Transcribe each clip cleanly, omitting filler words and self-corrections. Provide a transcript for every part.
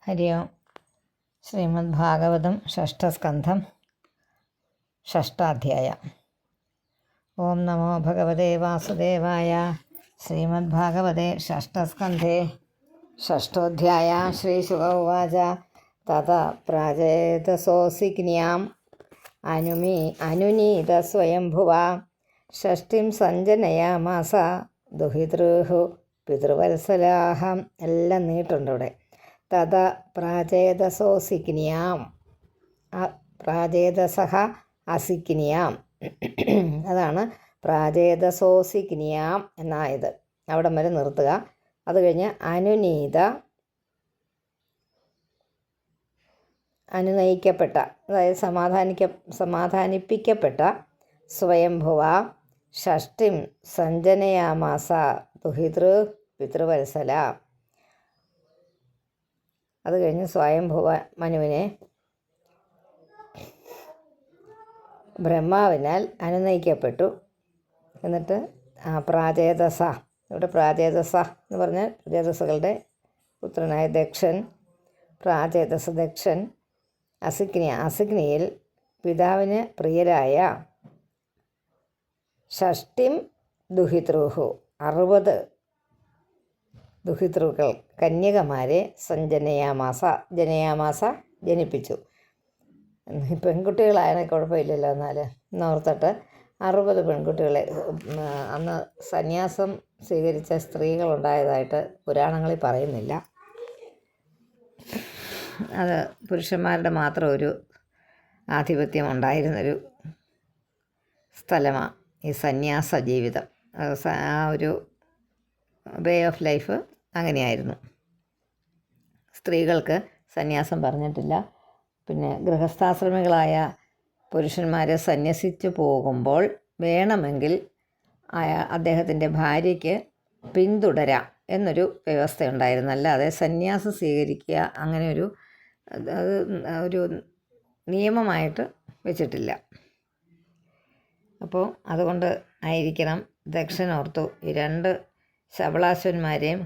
ഹരി ഓം. ശ്രീമദ്ഭാഗവതം ഷഷ്ഠസ്കന്ധം ഷഷ്ഠാധ്യായ. ഓം നമോ ഭഗവതേ വാസുദേവായ. ശ്രീമദ്ഭാഗവതേ ഷഷ്ഠസ്കന്ധേ ഷഷ്ഠോധ്യായ. ശ്രീശുക ഉവാച. തഥാ പ്രാചേതസോऽസിഗ്ന്യാം അനുനീത സ്വയംഭുവാ ഷഷ്ഠിം സഞ്ജനയാമാസ ദുഹിതൃഹു പിതൃവത്സലാഹം. എല്ലാം നീട്ടുണ്ട് ഇവിടെ. തഥ പ്രാചേതസോऽസിഗ്ന്യാം, പ്രാചേതസഃ അസിഗ്ന്യാം, അതാണ് പ്രാചേതസോऽസിഗ്ന്യാം എന്നായത്. അവിടം വരെ നിർത്തുക. അത് കഴിഞ്ഞ് അനുനയിക്കപ്പെട്ട, അതായത് സമാധാനിപ്പിക്കപ്പെട്ട സ്വയംഭുവ ഷഷ്ഠിം സഞ്ജനയാമാസ ദുഹിതൃ പിതൃവത്സല. അത് കഴിഞ്ഞ് സ്വയംഭുവ മനുവിനെ ബ്രഹ്മാവിനാൽ അനുനയിക്കപ്പെട്ടു. എന്നിട്ട് പ്രാചേതസ, ഇവിടെ പ്രാചേതസ എന്ന് പറഞ്ഞാൽ പ്രചേതസുകളുടെ പുത്രനായ ദക്ഷൻ, ദക്ഷൻ അസിഗ്നിയിൽ പിതാവിന് പ്രിയരായ ഷഷ്ഠിം ദുഹിതൃഹു 60 ദുഹിതൃക്കൾ കന്യകമാരെ ജനയാമാസ ജനിപ്പിച്ചു. പെൺകുട്ടികളായാലും കുഴപ്പമില്ലല്ലോ, എന്നോർത്തിട്ട് 60 പെൺകുട്ടികളെ, അന്ന് സന്യാസം സ്വീകരിച്ച സ്ത്രീകളുണ്ടായതായിട്ട് പുരാണങ്ങളിൽ പറയുന്നില്ല. അത് പുരുഷന്മാരുടെ മാത്രം ഒരു ആധിപത്യം ഉണ്ടായിരുന്നൊരു സ്ഥലമാണ് ഈ സന്യാസ ജീവിതം. ആ ഒരു വേ ഓഫ് ലൈഫ് അങ്ങനെയായിരുന്നു. സ്ത്രീകൾക്ക് സന്യാസം പറഞ്ഞിട്ടില്ല. പിന്നെ ഗൃഹസ്ഥാശ്രമികളായ പുരുഷന്മാരെ സന്യസിച്ചു പോകുമ്പോൾ വേണമെങ്കിൽ അദ്ദേഹത്തിൻ്റെ ഭാര്യയ്ക്ക് പിന്തുടരാം എന്നൊരു വ്യവസ്ഥയുണ്ടായിരുന്നു. അല്ലാതെ സന്യാസം സ്വീകരിക്കുക അങ്ങനെ ഒരു നിയമമായിട്ട് വെച്ചിട്ടില്ല. അപ്പോൾ അതുകൊണ്ട് ആയിരിക്കണം ദക്ഷൻ ഈ 2 ശബളാശ്വന്മാരെയും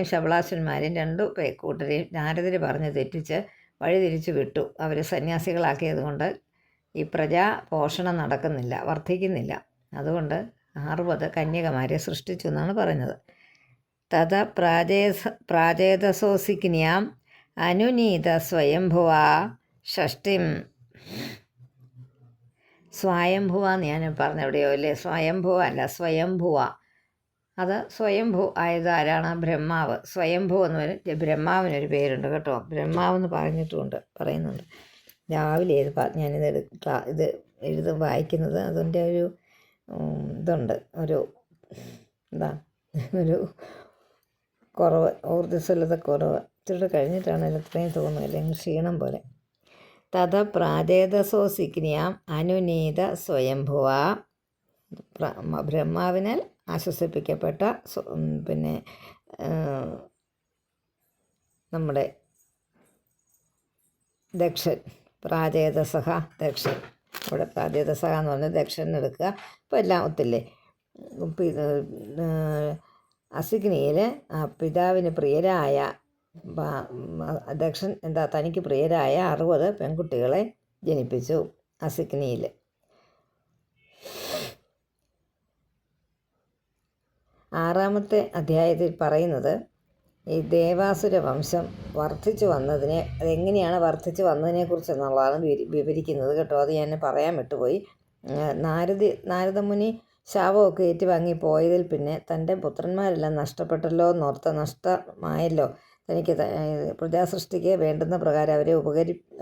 ശബളാശ്വന്മാരെയും 2 കൂട്ടരെയും നാരദർ പറഞ്ഞ് തെറ്റിച്ച് വഴിതിരിച്ചു വിട്ടു. അവർ സന്യാസികളാക്കിയത് കൊണ്ട് ഈ പ്രജാപോഷണം നടക്കുന്നില്ല, വർദ്ധിക്കുന്നില്ല. അതുകൊണ്ട് 60 കന്യകമാരെ സൃഷ്ടിച്ചു എന്നാണ് പറഞ്ഞത്. തഥ പ്രാചേതസോऽസിഗ്ന്യാം അനുനീത സ്വയംഭുവാ ഷഷ്ഠിം. സ്വയംഭുവ എന്ന് ഞാൻ പറഞ്ഞെവിടെയോ അല്ലേ? സ്വയംഭുവ അല്ല, സ്വയംഭുവ. അത് സ്വയംഭു ആയത് ആരാണ്? ബ്രഹ്മാവ്. സ്വയംഭു എന്ന് പറഞ്ഞാൽ ബ്രഹ്മാവിനൊരു പേരുണ്ട് കേട്ടോ. ബ്രഹ്മാവെന്ന് പറയുന്നുണ്ട്. രാവിലെ ഇത് വായിക്കുന്നത് അതിൻ്റെ ഒരു ഇതുണ്ട്, ഒരു കുറവ്, ഊർജ്ജസ്വലത കുറവ്. ഇച്ചിരി കഴിഞ്ഞിട്ടാണ് ഇത്രയും തോന്നുന്നത്, അല്ലെങ്കിൽ ക്ഷീണം പോലെ. തഥ പ്രാചേതസോऽസിഗ്ന്യാം അനുനീത സ്വയംഭുവ. ബ്രഹ്മാവിനാൽ ആശ്വസിപ്പിക്കപ്പെട്ട നമ്മുടെ ദക്ഷൻ, പ്രാചേതസഃ ദക്ഷൻ. ഇവിടെ പ്രാചേതസഃ എന്ന് പറഞ്ഞാൽ ദക്ഷൻ എടുക്കുക. ഇപ്പോൾ എല്ലാം ഒത്തില്ലേ. അസിഗ്നിയിൽ പിതാവിന് പ്രിയരായ ദക്ഷൻ തനിക്ക് പ്രിയരായ 60 പെൺകുട്ടികളെ ജനിപ്പിച്ചു അസിഗ്നിയിൽ. 6-ാമത്തെ അധ്യായത്തിൽ പറയുന്നത് ഈ ദേവാസുര വംശം വർദ്ധിച്ചു വന്നതിനെ, അതെങ്ങനെയാണ് വർദ്ധിച്ചു വന്നതിനെക്കുറിച്ചെന്നുള്ളതാണ് വിവരിക്കുന്നത് കേട്ടോ. അത് ഞാൻ പറയാൻ വിട്ടുപോയി. നാരദമുനി ശാപമൊക്കെ ഏറ്റുവാങ്ങി പോയതിൽ പിന്നെ തൻ്റെ പുത്രന്മാരെല്ലാം നഷ്ടപ്പെട്ടല്ലോ എന്നോർത്ത്, നഷ്ടമായല്ലോ, തനിക്ക് പ്രജാസൃഷ്ടിക്ക് വേണ്ടുന്ന പ്രകാരം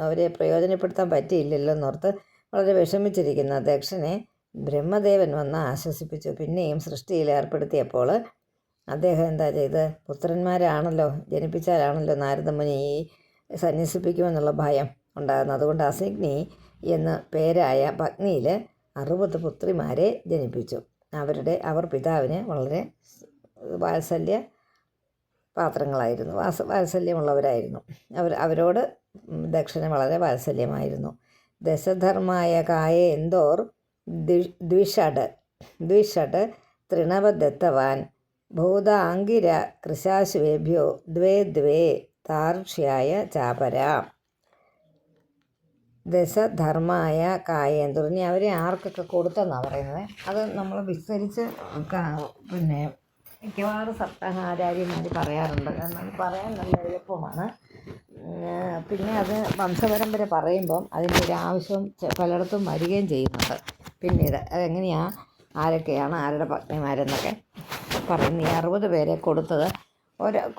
അവരെ പ്രയോജനപ്പെടുത്താൻ പറ്റിയില്ലല്ലോ എന്നോർത്ത് വളരെ വിഷമിച്ചിരിക്കുന്ന ദക്ഷനെ ബ്രഹ്മദേവൻ വന്ന് ആശ്വസിപ്പിച്ചു. പിന്നെയും സൃഷ്ടിയിൽ ഏർപ്പെടുത്തിയപ്പോൾ അദ്ദേഹം എന്താ ചെയ്ത്, പുത്രന്മാരാണല്ലോ ജനിപ്പിച്ചാലാണല്ലോ നാരദമുനി സന്യസിപ്പിക്കുമെന്നുള്ള ഭയം ഉണ്ടാകുന്നത്. അതുകൊണ്ട് അസിഗ്നി എന്ന് പേരായ പത്നിയിൽ 60 പുത്രിമാരെ ജനിപ്പിച്ചു. അവർ പിതാവിന് വളരെ വാത്സല്യമുള്ളവരായിരുന്നു. അവരോട് ദക്ഷന് വളരെ വാത്സല്യമായിരുന്നു. ദശധർമായ കായേ എന്തോർ ദ്വിഷഡ് തൃണവദത്തവാൻ ഭൂതാങ്കിര കൃശാശ്വേഭ്യോ ദ്വേ താർക്ഷ്യായ ചാപര ദശധർമായ കായേൻ തുടങ്ങി അവരെ ആർക്കൊക്കെ കൊടുത്തെന്നാണ് പറയുന്നത്. അത് നമ്മൾ വിസ്തരിച്ച് പിന്നെ മിക്കവാറും സപ്താഹാചാര്യന്മാർ പറയാറുണ്ട്. എന്നാൽ പറയാൻ നല്ല എളുപ്പമാണ്. പിന്നെ അത് വംശപരമ്പര പറയുമ്പം അതിൻ്റെ ഒരു ആവശ്യം പലയിടത്തും വരികയും ചെയ്യുന്നുണ്ട്. പിന്നീട് അതെങ്ങനെയാണ്, ആരൊക്കെയാണ് ആരുടെ പത്നിമാരെന്നൊക്കെ പറയുന്നു. ഈ 60 പേരെ കൊടുത്തത്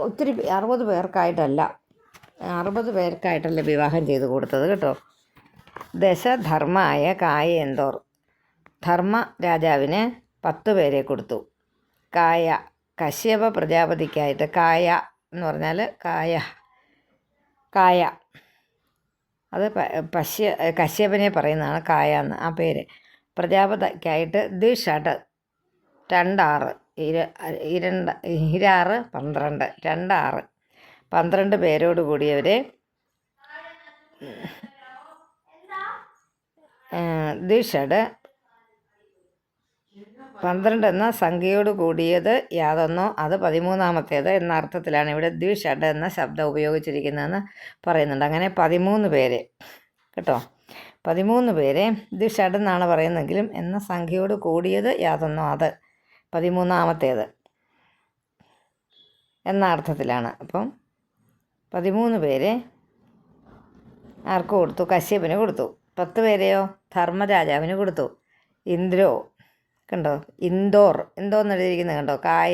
ഒത്തിരി 60 പേർക്കായിട്ടല്ല, 60 പേർക്കായിട്ടല്ല വിവാഹം ചെയ്ത് കൊടുത്തത് കേട്ടോ. ദശധർമായ കായേന്തോർ, ധർമ്മ രാജാവിന് 10 പേരെ കൊടുത്തു. കായ കശ്യപ പ്രജാപതിക്കായിട്ട്, കായ എന്ന് പറഞ്ഞാൽ കായ അത് കശ്യപനെ പറയുന്നതാണ് കായ എന്ന് ആ പേര്. പ്രജാപതിക്കായിട്ട് ദ്വിഷഡ് 26 12 26 12 പേരോട് കൂടിയവരെ ദ്വിഷഡ് 12 എന്ന സംഖ്യയോട് കൂടിയത് യാതൊന്നോ അത് 13ാമത്തേത് എന്ന അർത്ഥത്തിലാണ് ഇവിടെ ദ്വിഷഡ് എന്ന ശബ്ദം ഉപയോഗിച്ചിരിക്കുന്നതെന്ന് പറയുന്നുണ്ട്. അങ്ങനെ 13 പേരെ കേട്ടോ, 13 പേരെ ദ്വിഷഡ് എന്നാണ് പറയുന്നതെങ്കിലും എന്ന സംഖ്യയോട് കൂടിയത് യാതൊന്നോ അത് 13ാമത്തേത് എന്ന അർത്ഥത്തിലാണ്. അപ്പം 13 പേരെ ആർക്ക് കൊടുത്തു? കശ്യപന് കൊടുത്തു. 10 പേരെയോ ധർമ്മരാജാവിന് കൊടുത്തു. ഇന്ദ്രോ കണ്ടോ, ഇന്തോർ എന്ന് എഴുതിയിരിക്കുന്നത് കണ്ടോ, കായ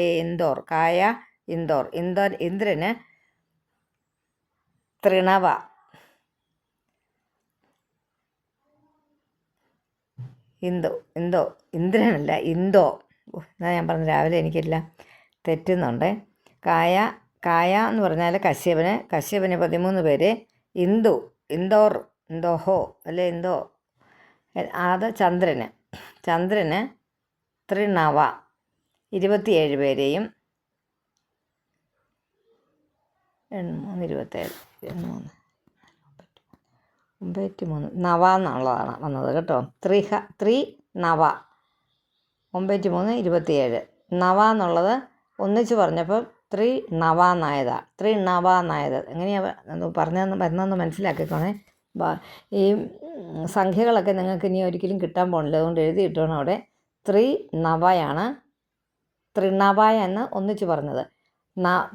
ഇന്തോർ ഇന്ദ്രന് തൃണവ ഇന്ദ്രനല്ല ഇന്തോ. എന്നാ ഞാൻ പറഞ്ഞു രാവിലെ എനിക്കെല്ലാം തെറ്റുന്നുണ്ട്. കായ എന്ന് പറഞ്ഞാൽ കശ്യപന് 13 പേര്. ഇന്തോഹോ അല്ലെ ഇന്തോ അത് ചന്ദ്രന് തൃണവ 27 പേരെയും 93 നവ എന്നുള്ളതാണ് വന്നത് കേട്ടോ. ത്രിനവ 93 27 നവ എന്നുള്ളത് ഒന്നിച്ച് പറഞ്ഞപ്പോൾ ത്രിനവ എന്നായത്. എങ്ങനെയാണ് വരുന്നതെന്ന് മനസ്സിലാക്കിക്കോണേ. ഈ സംഖ്യകളൊക്കെ നിങ്ങൾക്ക് ഇനി ഒരിക്കലും കിട്ടാൻ പോകണില്ല, അതുകൊണ്ട് എഴുതിയിട്ടാണ് അവിടെ ത്രിനവയാണ്. തൃണവ എന്ന് ഒന്നിച്ച് പറഞ്ഞത്.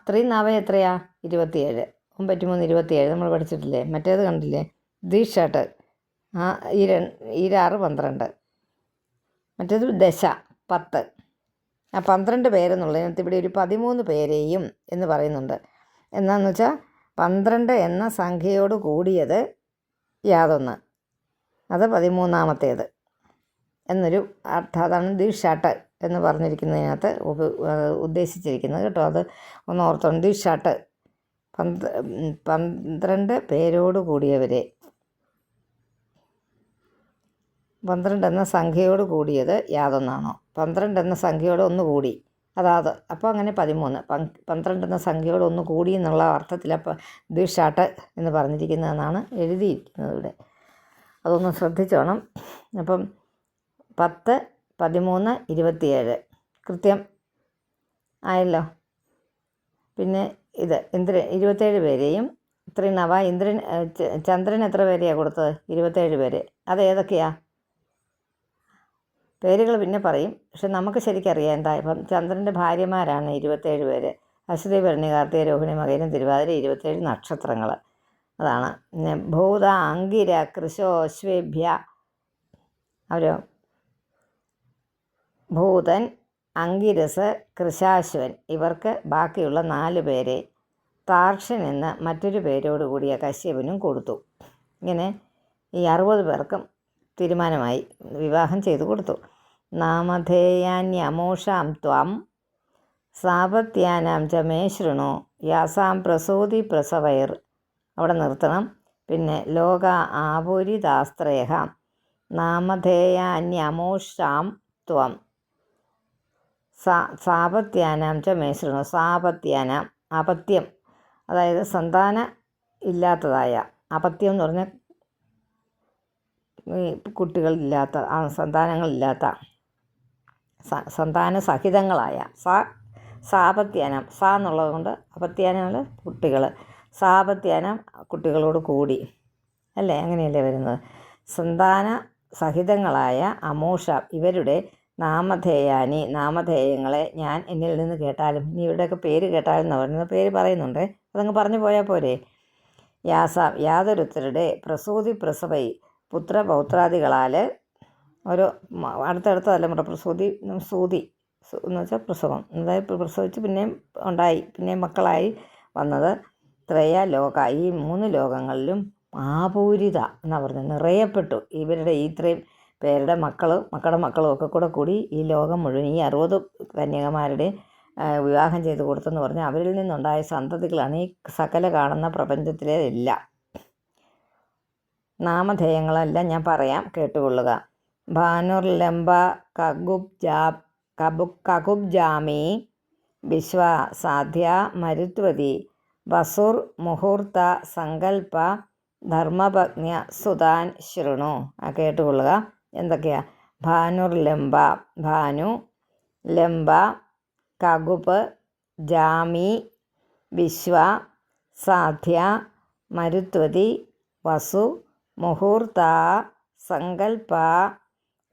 ത്രിനവ എത്രയാ? 27. 93 27 നമ്മൾ പഠിച്ചിട്ടില്ലേ. മറ്റേത് കണ്ടില്ലേ, ദ്വിഷട്ട് 26 12. മറ്റേത് ദശ 10. ആ 12 പേരെന്നുള്ളതിനകത്ത് ഇവിടെ ഒരു 13 പേരെയും എന്ന് പറയുന്നുണ്ട്. എന്താണെന്ന് വെച്ചാൽ 12 എന്ന സംഖ്യയോട് കൂടിയത് യാതൊന്ന് അത് 13ാമത്തേത് എന്നൊരു അർത്ഥം. അതാണ് ദ്വിഷട്ട് എന്ന് പറഞ്ഞിരിക്കുന്നതിനകത്ത് ഉദ്ദേശിച്ചിരിക്കുന്നത് കേട്ടോ. അത് ഒന്ന് ഓർത്തോണം. ദ്വിഷട്ട് 12 പേരോട് കൂടിയവരെ, 12 എന്ന സംഖ്യയോട് കൂടിയത് യാതൊന്നാണോ, 12 എന്ന സംഖ്യയോട് ഒന്ന് കൂടി അപ്പോൾ അങ്ങനെ 13. 12 എന്ന സംഖ്യയോട് ഒന്ന് കൂടി എന്നുള്ള അർത്ഥത്തിൽ അപ്പോൾ ദ്വിഷട്ട് എന്ന് പറഞ്ഞിരിക്കുന്നതെന്നാണ് എഴുതിയിരിക്കുന്നത് ഇവിടെ. അതൊന്ന് ശ്രദ്ധിച്ചോണം. അപ്പം 10 13 27 കൃത്യം ആയല്ലോ. പിന്നെ ഇത് 27 പേരെയും ത്രിനവ ചന്ദ്രൻ എത്ര പേരെയാണ് കൊടുത്തത്? 27 പേര്. അതേതൊക്കെയാ പേരുകൾ പിന്നെ പറയും, പക്ഷെ നമുക്ക് ശരിക്കറിയാം എന്താ. ഇപ്പം ചന്ദ്രൻ്റെ ഭാര്യമാരാണ് 27 പേര്. അശ്വതി ഭരണി കാർത്തിക രോഹിണി മകരം തിരുവാതിര 27 നക്ഷത്രങ്ങൾ. അതാണ്. പിന്നെ ഭൂത അങ്കിര കൃശോ അശ്വേഭ്യ അവരോ ഭൂതൻ അങ്കിരസ് കൃശാശ്വൻ ഇവർക്ക് ബാക്കിയുള്ള 4 പേരെ താർക്ഷൻ എന്ന മറ്റൊരു പേരോടുകൂടിയ കശ്യപനും കൊടുത്തു. ഇങ്ങനെ ഈ 60 പേർക്കും തീരുമാനമായി, വിവാഹം ചെയ്തു കൊടുത്തു. നാമധേയാന്യമോഷാം ത്വം സാപത്യാനാം ച മേ ശൃണു യാസാം പ്രസൂതി പ്രസവൈർ. അവിടെ നിർത്തണം. പിന്നെ ലോക ആപുരിതാസ്ത്രേഹ നാമധേയാന്യമോഷാം ത്വം സാപത്യാനാം ച മേ ശൃണു. സാപത്യാനാം അപത്യം, അതായത് സന്താനം ഇല്ലാത്തതായ, അപത്യം എന്ന് പറഞ്ഞാൽ കുട്ടികളില്ലാത്ത സന്താനങ്ങളില്ലാത്ത സന്താന സഹിതങ്ങളായ സാപത്യാനം എന്നുള്ളത് കൊണ്ട് അപത്യാനങ്ങൾ കുട്ടികൾ. സാപത്യാന കുട്ടികളോട് കൂടി, അല്ലേ? അങ്ങനെയല്ലേ വരുന്നത്. സന്താന സഹിതങ്ങളായ അമൂഷ ഇവരുടെ നാമധേയങ്ങളെ ഞാൻ എന്നിൽ നിന്ന് കേട്ടാലും. ഇനി ഇവരുടെയൊക്കെ പേര് കേട്ടാലും എന്ന് പറയുന്നത് പേര് പറയുന്നുണ്ട്, അതങ്ങ് പറഞ്ഞു പോയാൽ പോരെ. യാതൊരുത്തരുടെ പ്രസവൈ പുത്രപൗത്രാദികളാൽ ഓരോ അടുത്തടുത്ത സൂതി എന്ന് വെച്ചാൽ പ്രസവം, അതായത് പ്രസവിച്ച് പിന്നെയും ഉണ്ടായി, പിന്നെയും മക്കളായി വന്നത്. ലോക ഈ 3 ലോകങ്ങളിലും ആപൂരിത എന്നാണ് പറഞ്ഞത്, നിറയപ്പെട്ടു. ഇവരുടെ ഇത്രയും പേരുടെ മക്കളുടെ മക്കളും ഒക്കെ കൂടി ഈ ലോകം മുഴുവൻ ഈ 60 കന്യകമാരുടെ വിവാഹം ചെയ്ത് കൊടുത്തെന്ന് പറഞ്ഞാൽ അവരിൽ നിന്നുണ്ടായ സന്തതികളാണ് ഈ സകല കാണുന്ന പ്രപഞ്ചത്തിലെ എല്ലാം. നാമധേയങ്ങളെല്ലാം ഞാൻ പറയാം, കേട്ടുകൊള്ളുക. ഭാനുർലംബ കകുബ്ജാമി വിശ്വ സാധ്യ മരുത്വതി വസുർ മുഹൂർത്ത സങ്കൽപ്പ ധർമ്മഭഗ്ന സുതാൻ ശൃണു. കേട്ടുകൊള്ളുക. എന്തൊക്കെയാ? ഭാനുർലംബ, ഭാനു, ലംബ, കകുപ്, ജാമി, വിശ്വ, സാധ്യ, മരുത്വതി, വസു, മുഹൂർത്ത, സങ്കൽപ്പ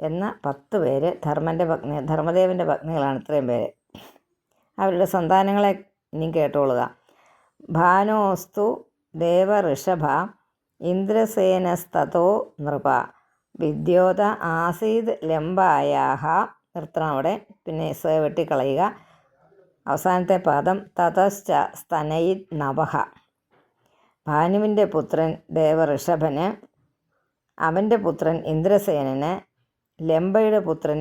എന്ന 10 പേര് ധർമ്മദേവൻ്റെ പത്നികളാണ്. ഇത്രയും പേര്. അവരുടെ സന്താനങ്ങളെ ഇനി കേട്ടോളുക. ഭാനോസ്തു ദേവഋഷഭ ഇന്ദ്രസേനസ്തോ നൃപ വിദ്യോത ആസീത് ലംബായാഹ. നിർത്തണം അവിടെ, പിന്നെ വെട്ടിക്കളയുക. അവസാനത്തെ പദം തതശ്ച സ്തനയിത് നവഹ. ഭാനുവിൻ്റെ പുത്രൻ ദേവഋഷഭന്, അവൻ്റെ പുത്രൻ ഇന്ദ്രസേനന്, ലംബയുടെ പുത്രൻ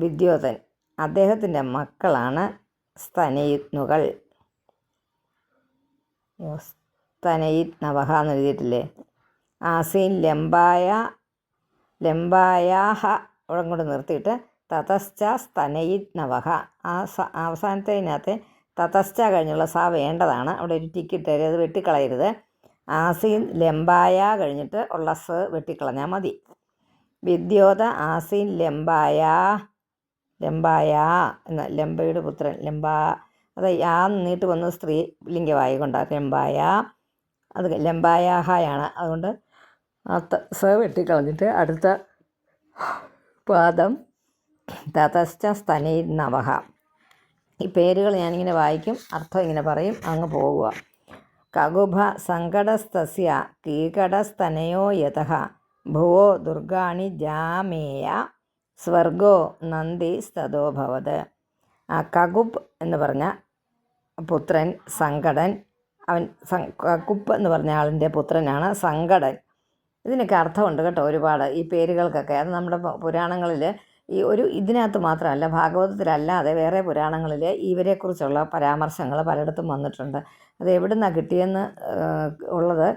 വിദ്യോതൻ അദ്ദേഹത്തിൻ്റെ മക്കളാണ് സ്തനയിത്നുകൾ. സ്തനയിത് നവഹ എന്ന് എഴുതിയിട്ടില്ലേ? ആസീൻ ലംബായാഹ അവിടെ കൊണ്ട് നിർത്തിയിട്ട് തതശ്ച സ്തനയിത് നവഹ. അവസാനത്തേതിനകത്ത് തതശ്ച കഴിഞ്ഞുള്ള സ വേണ്ടതാണ്, അവിടെ ഒരു ടിക്കിട്ട് അത് വെട്ടിക്കളയരുത്. ആസീൻ ലംബായ കഴിഞ്ഞിട്ട് ഉള്ള സ് വെട്ടിക്കളഞ്ഞാൽ മതി. വിദ്യോത ആസീൻ ലംബായ എന്ന ലംബയുടെ പുത്രൻ അത് നീട്ട് വന്ന് സ്ത്രീ ലിംഗമായി കൊണ്ടാണ് ലംബായ, അത് ലംബായാഹയാണ്. അതുകൊണ്ട് സ വെട്ടിക്കളഞ്ഞിട്ട് അടുത്ത പാദം തതശ്ച സ്തനയിത് നവഹ. ഈ പേരുകൾ ഞാനിങ്ങനെ വായിക്കും, അർത്ഥം ഇങ്ങനെ പറയും, അങ്ങ് പോകുക. കകുഭ സങ്കടസ്തസ്യ കീകടസ്തനയോ യതഃ ഭുവോ ദുർഗാണി ജാമേയ സ്വർഗോ നന്ദി സ്തതോ ഭവത്. കകുബ് എന്ന് പറഞ്ഞ പുത്രൻ സങ്കടൻ, അവൻ കകുപ്പ് എന്ന് പറഞ്ഞ ആളിൻ്റെ പുത്രനാണ് സങ്കടൻ. ഇതിനൊക്കെ അർത്ഥമുണ്ട് കേട്ടോ, ഒരുപാട് ഈ പേരുകൾക്കൊക്കെ. അത് നമ്മുടെ പുരാണങ്ങളിൽ ഇതിനകത്ത് മാത്രമല്ല, ഭാഗവതത്തിലല്ലാതെ വേറെ പുരാണങ്ങളിൽ ഇവരെക്കുറിച്ചുള്ള പരാമർശങ്ങൾ പലയിടത്തും വന്നിട്ടുണ്ട്. അത് എവിടെ നിന്നാണ് കിട്ടിയെന്ന് ഉള്ളത്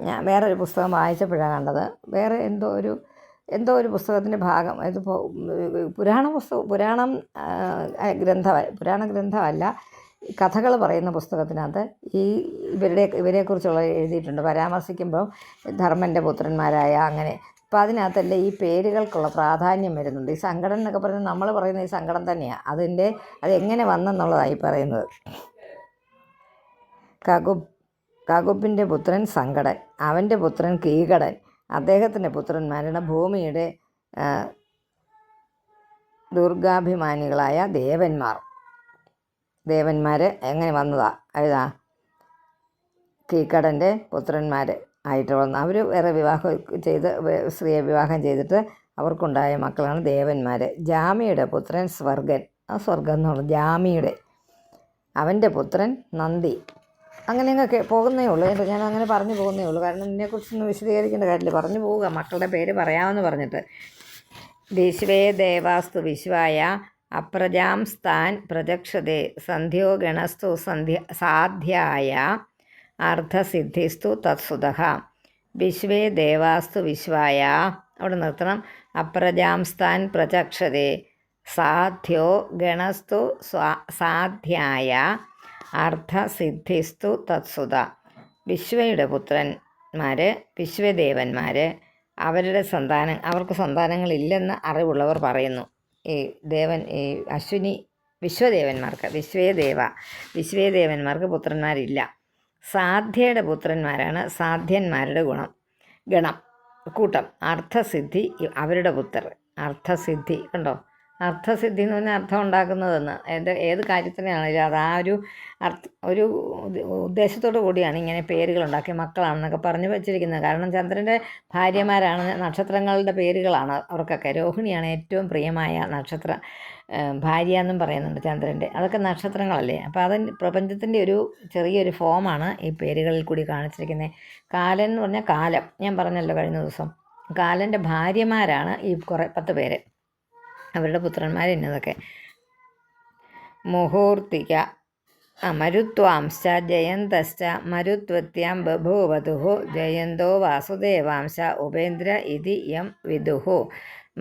ഞാൻ വേറൊരു പുസ്തകം വായിച്ചപ്പോഴാണ് കണ്ടത്. വേറെ എന്തോ ഒരു പുസ്തകത്തിൻ്റെ ഭാഗം, ഇതിപ്പോൾ പുരാണ ഗ്രന്ഥമല്ല, കഥകൾ പറയുന്ന പുസ്തകത്തിനകത്ത് ഇവരെക്കുറിച്ചുള്ള എഴുതിയിട്ടുണ്ട്. പരാമർശിക്കുമ്പോൾ ധർമ്മൻ്റെ പുത്രന്മാരായ അങ്ങനെ. അപ്പോൾ അതിനകത്തല്ലേ ഈ പേരുകൾക്കുള്ള പ്രാധാന്യം വരുന്നുണ്ട്. ഈ സങ്കടം എന്നൊക്കെ പറയുന്നത് നമ്മൾ പറയുന്ന ഈ സങ്കടം തന്നെയാണ്. അതെങ്ങനെ വന്നെന്നുള്ളതായി പറയുന്നത്. കകുപ്പിൻ്റെ പുത്രൻ സങ്കടൻ, അവൻ്റെ പുത്രൻ കീകടൻ, അദ്ദേഹത്തിൻ്റെ പുത്രന്മാരുടെ ഭൂമിയുടെ ദുർഗാഭിമാനികളായ ദേവന്മാർ എങ്ങനെ വന്നതാ എഴുതാ? കീകടൻ്റെ പുത്രന്മാർ ആയിട്ട് വന്നു. അവർ വേറെ സ്ത്രീയെ വിവാഹം ചെയ്തിട്ട് അവർക്കുണ്ടായ മക്കളാണ് ദേവന്മാർ. ജാമിയുടെ പുത്രൻ സ്വർഗൻ, സ്വർഗം എന്ന് പറഞ്ഞു ജാമിയുടെ, അവൻ്റെ പുത്രൻ നന്ദി. അങ്ങനെയൊക്കെ പോകുന്നേ ഉള്ളൂ. ഞാൻ അങ്ങനെ പറഞ്ഞു പോകുന്നേ ഉള്ളൂ. കാരണം ഇതിനെക്കുറിച്ചൊന്നും വിശദീകരിക്കേണ്ട കാര്യമില്ല, പറഞ്ഞു പോവുക. മക്കളുടെ പേര് പറയാമെന്ന് പറഞ്ഞിട്ട്. വിശ്വേ ദേവാസ്തു വിശ്വായ അപ്രജാം സ്ഥാൻ പ്രജക്ഷതേ സന്ധ്യോ ഗണസ്തു സാധ്യായ അർദ്ധസിദ്ധിസ്തു തത്സുതഃ. വിശ്വേ ദേവാസ്തു വിശ്വായ അവിടെ നിർത്തണം. അപ്രജാം സ്ഥാൻ പ്രചക്ഷതേ സാധ്യോ ഗണസ്തു സാധ്യായ അർദ്ധസിദ്ധിസ്തു തത്സുത. വിശ്വയുടെ പുത്രന്മാർ, വിശ്വദേവന്മാർ, അവർക്ക് സന്താനങ്ങളില്ലെന്ന് അറിവുള്ളവർ പറയുന്നു. ഈ അശ്വിനി വിശ്വേദേവന്മാർക്ക് പുത്രന്മാരില്ല. സാധ്യയുടെ പുത്രന്മാരാണ് സാധ്യന്മാരുടെ ഗണം കൂട്ടം. അർത്ഥസിദ്ധി അവരുടെ പുത്രർ. അർത്ഥസിദ്ധി കണ്ടോ, അർത്ഥസിദ്ധി എന്ന് പറഞ്ഞാൽ അർത്ഥം ഉണ്ടാക്കുന്നതെന്ന്. ഏത് കാര്യത്തിനാണെങ്കിലും അത് ഒരു ഉദ്ദേശത്തോടു കൂടിയാണ് ഇങ്ങനെ പേരുകൾ ഉണ്ടാക്കി മക്കളാണെന്നൊക്കെ പറഞ്ഞു വച്ചിരിക്കുന്നത്. കാരണം ചന്ദ്രൻ്റെ ഭാര്യമാരാണ്, നക്ഷത്രങ്ങളുടെ പേരുകളാണ് അവർക്കൊക്കെ. രോഹിണിയാണ് ഏറ്റവും പ്രിയമായ നക്ഷത്ര ഭാര്യ എന്നും പറയുന്നുണ്ട് ചന്ദ്രൻ്റെ. അതൊക്കെ നക്ഷത്രങ്ങളല്ലേ. അപ്പോൾ പ്രപഞ്ചത്തിൻ്റെ ഒരു ചെറിയൊരു ഫോമാണ് ഈ പേരുകളിൽ കൂടി കാണിച്ചിരിക്കുന്നത്. കാലൻ എന്ന് പറഞ്ഞാൽ കാലം, ഞാൻ പറഞ്ഞല്ലോ കഴിഞ്ഞ ദിവസം. കാലൻ്റെ ഭാര്യമാരാണ് ഈ 10 പേര്. അവരുടെ പുത്രന്മാർ ഇന്നതൊക്കെ: മുഹൂർത്തിക മരുത്വാംശ ജയന്തശ്ച മരുത്വത്യാം ബഭൂവധുഃ ജയന്തോ വാസുദേവാംശ ഉപേന്ദ്ര ഇതി യം വിദുഃ.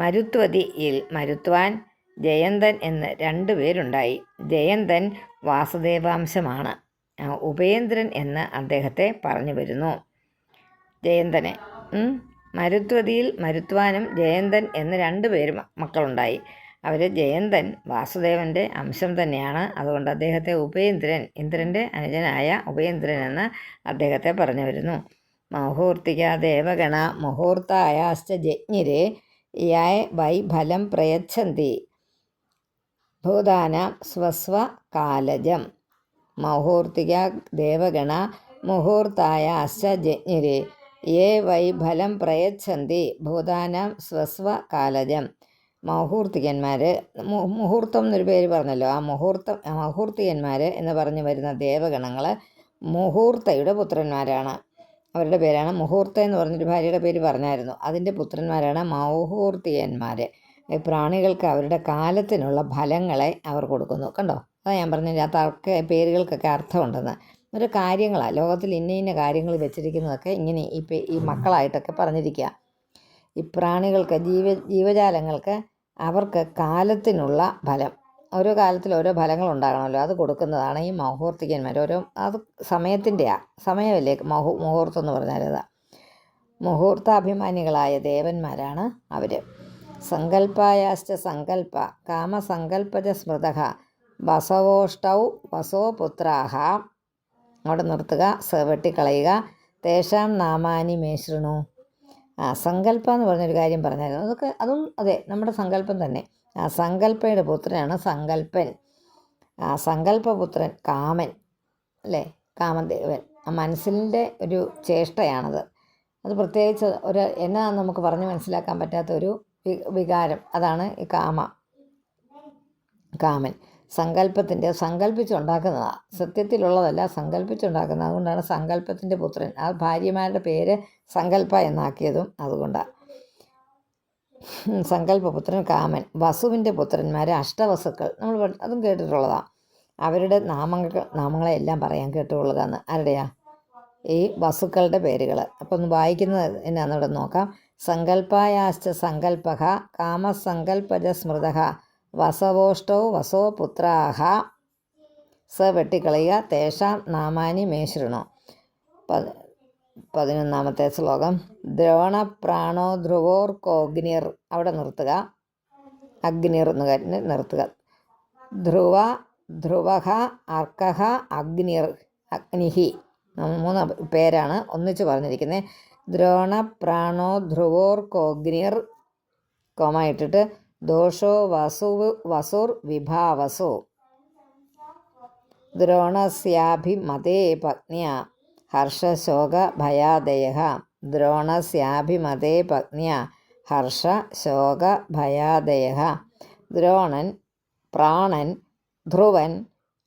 മരുത്വതിയിൽ മരുത്വാൻ, ജയന്തൻ എന്ന് 2 പേരുണ്ടായി. ജയന്തൻ വാസുദേവാംശമാണ്. ഉപേന്ദ്രൻ എന്ന് അദ്ദേഹത്തെ പറഞ്ഞു വരുന്നു. ജയന്തനെ മരുത്വതിയിൽ മരുത്വാനും ജയന്തൻ എന്ന് 2 പേര് മക്കളുണ്ടായി. അവർ ജയന്തൻ വാസുദേവൻ്റെ അംശം തന്നെയാണ്. അതുകൊണ്ട് അദ്ദേഹത്തെ ഉപേന്ദ്രൻ, ഇന്ദ്രൻ്റെ അനുജനായ ഉപേന്ദ്രൻ എന്ന് അദ്ദേഹത്തെ പറഞ്ഞു വരുന്നു. മുഹൂർത്തിക ദേവഗണ മുഹൂർത്തായാശ്ച ജജ്ഞിരേ യായ വൈ ഫലം പ്രയച്ഛന്തി ഭൂതാനാം സ്വസ്വ കാലജം. മുഹൂർത്തിക ദേവഗണ മുഹൂർത്തായാശ്ച ജജ്ഞിരേ യേ വൈ ഫലം പ്രയച്ഛന്തി ഭൂതാനാം സ്വസ്വ കാലജം. മുഹൂർത്തികന്മാർ, മുഹൂർത്തം എന്നൊരു പേര് പറഞ്ഞല്ലോ. ആ മുഹൂർത്തികന്മാർ എന്ന് പറഞ്ഞു വരുന്ന ദേവഗണങ്ങൾ മുഹൂർത്തയുടെ പുത്രന്മാരാണ്. അവരുടെ പേരാണ് മുഹൂർത്ത എന്ന് പറഞ്ഞൊരു ഭാര്യയുടെ പേര് പറഞ്ഞായിരുന്നു. അതിൻ്റെ പുത്രന്മാരാണ് മുഹൂർത്തികന്മാർ. ഈ പ്രാണികൾക്ക് അവരുടെ കാലത്തിനുള്ള ഫലങ്ങളെ അവർ കൊടുക്കുന്നു. കണ്ടോ, അതാ ഞാൻ പറഞ്ഞത്. ആ പേരുകൾക്കൊക്കെ അർത്ഥമുണ്ടെന്ന്. ഒരു കാര്യങ്ങളാണ് ലോകത്തിൽ ഇന്ന കാര്യങ്ങൾ വെച്ചിരിക്കുന്നതൊക്കെ ഇങ്ങനെ ഈ മക്കളായിട്ടൊക്കെ പറഞ്ഞിരിക്കുക. ഈ പ്രാണികൾക്ക്, ജീവജാലങ്ങൾക്ക് അവർക്ക് കാലത്തിനുള്ള ഫലം, ഓരോ കാലത്തിൽ ഓരോ ഫലങ്ങൾ ഉണ്ടാകണമല്ലോ, അത് കൊടുക്കുന്നതാണ് ഈ മുഹൂർത്തികന്മാർ. അത് സമയമല്ലേ മുഹൂർത്തം എന്ന് പറഞ്ഞാൽ. അതാ മുഹൂർത്താഭിമാനികളായ ദേവന്മാരാണ് അവർ. സങ്കല്പായാശ്ച സങ്കല്പ കാമസങ്കല്പജ സ്മൃതഃ വസവോഷ്ടൗ വസോപുത്രാഹ. അവിടെ നിർത്തുക, വെട്ടിക്കളയുക. തേഷാം നാമാനി മേശൃണു. സങ്കല്പം എന്ന് പറഞ്ഞൊരു കാര്യം പറഞ്ഞായിരുന്നു. അതും അതെ, നമ്മുടെ സങ്കല്പം തന്നെ. സങ്കല്പയുടെ പുത്രനാണ് സങ്കല്പൻ. സങ്കല്പപുത്രൻ കാമൻ അല്ലേ, കാമദേവൻ. മനസ്സിൻ്റെ ഒരു ചേഷ്ടയാണത്. അത് പ്രത്യേകിച്ച് എന്നാന്ന് നമുക്ക് പറഞ്ഞ് മനസ്സിലാക്കാൻ പറ്റാത്തൊരു വികാരം. അതാണ് ഈ കാമൻ. സങ്കല്പിച്ചുണ്ടാക്കുന്നതാണ്, സത്യത്തിലുള്ളതല്ല, സങ്കല്പിച്ചുണ്ടാക്കുന്നത്. അതുകൊണ്ടാണ് സങ്കല്പത്തിൻ്റെ പുത്രൻ. ആ ഭാര്യമാരുടെ പേര് സങ്കല്പ എന്നാക്കിയതും അതുകൊണ്ടാണ്. സങ്കല്പപുത്രൻ കാമൻ. വസുവിൻ്റെ പുത്രന്മാർ അഷ്ടവസുക്കൾ. നമ്മൾ അതും കേട്ടിട്ടുള്ളതാണ്. അവരുടെ നാമങ്ങളെല്ലാം പറയാൻ കേട്ടിട്ടുള്ളതാണ്. ആരുടെയാ? ഈ വസുക്കളുടെ പേരുകൾ. അപ്പം ഒന്ന് വായിക്കുന്നത് എന്നാന്നവിടെ നോക്കാം. സങ്കല്പായാശ്ച സങ്കല്പഃ കാമസങ്കല്പജ സ്മൃതഃ വസവോഷ്ടൗ വസോപുത്രാഹ. വെട്ടിക്കളയുക. തേഷാം നാമാനി മേശൃണു. 11ാമത്തെ ശ്ലോകം. ദ്രോണപ്രാണോ ധ്രുവോർക്കോഗ്നിർ. അവിടെ നിർത്തുക, അഗ്നിർ എന്ന് നിർത്തുക. ധ്രുവഃ അർക്കഃ അഗ്നിഹി. 3 പേരാണ് ഒന്നിച്ച് പറഞ്ഞിരിക്കുന്നത്. ദ്രോണപ്രാണോ ധ്രുവോർക്കോഗ്നിർ കോമ ഇട്ടിട്ട് ദോഷോ വസുർ വിഭാവസോ. ദ്രോണസ്യാഭിമതേ പത്ന്യ ഹർഷശോക ഭയാദയഃ. ദ്രോണസ്യാഭിമതേ പത്ന്യ ഹർഷശോക ഭയാദയഃ. ദ്രോണൻ, പ്രാണൻ, ധ്രുവൻ,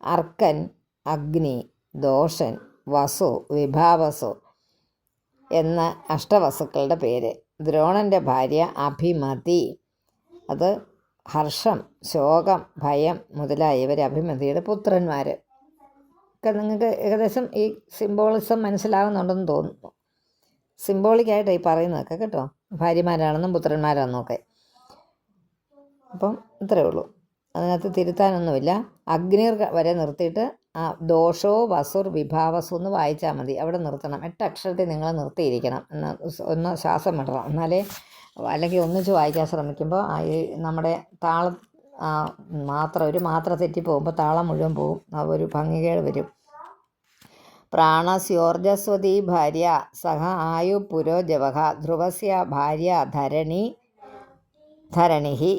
അർക്കൻ, അഗ്നി, ദോഷൻ, വസു, വിഭാവസു എന്ന അഷ്ടവസുക്കളുടെ പേര്. ദ്രോണൻ്റെ ഭാര്യ അഭിമതി. അത് ഹർഷം, ശോകം, ഭയം മുതലായവർ അഭിമതിയുടെ പുത്രന്മാർ. നിങ്ങൾക്ക് ഏകദേശം ഈ സിംബോളിസം മനസ്സിലാകുന്നുണ്ടെന്ന് തോന്നുന്നു. സിംബോളിക്കായിട്ടാണ് ഈ പറയുന്നതൊക്കെ കേട്ടോ. ഭാര്യമാരാണെന്നും പുത്രന്മാരാണെന്നും ഒക്കെ. അപ്പം ഇത്രയേ ഉള്ളൂ, അതിനകത്ത് തിരുത്താനൊന്നുമില്ല. അഗ്നിർ വരെ നിർത്തിയിട്ട് ദോഷോ വസുർ വിഭാവസു എന്ന് വായിച്ചാൽ മതി. അവിടെ നിർത്തണം. 8 അക്ഷരത്തിൽ നിങ്ങൾ നിർത്തിയിരിക്കണം. ഒന്ന് ശ്വാസം വിടണം. എന്നാലേ, അല്ലെങ്കിൽ ഒന്നിച്ച് വായിക്കാൻ ശ്രമിക്കുമ്പോൾ നമ്മുടെ ഒരു മാത്ര തെറ്റിപ്പോകുമ്പോൾ താളം മുഴുവൻ പോവും, ഒരു ഭംഗികേട് വരും. പ്രാണസ്യോർജസ്വതി ഭാര്യ സഹ ആയു പുരോജവഹ ധ്രുവസ്യ ഭാര്യ ധരണി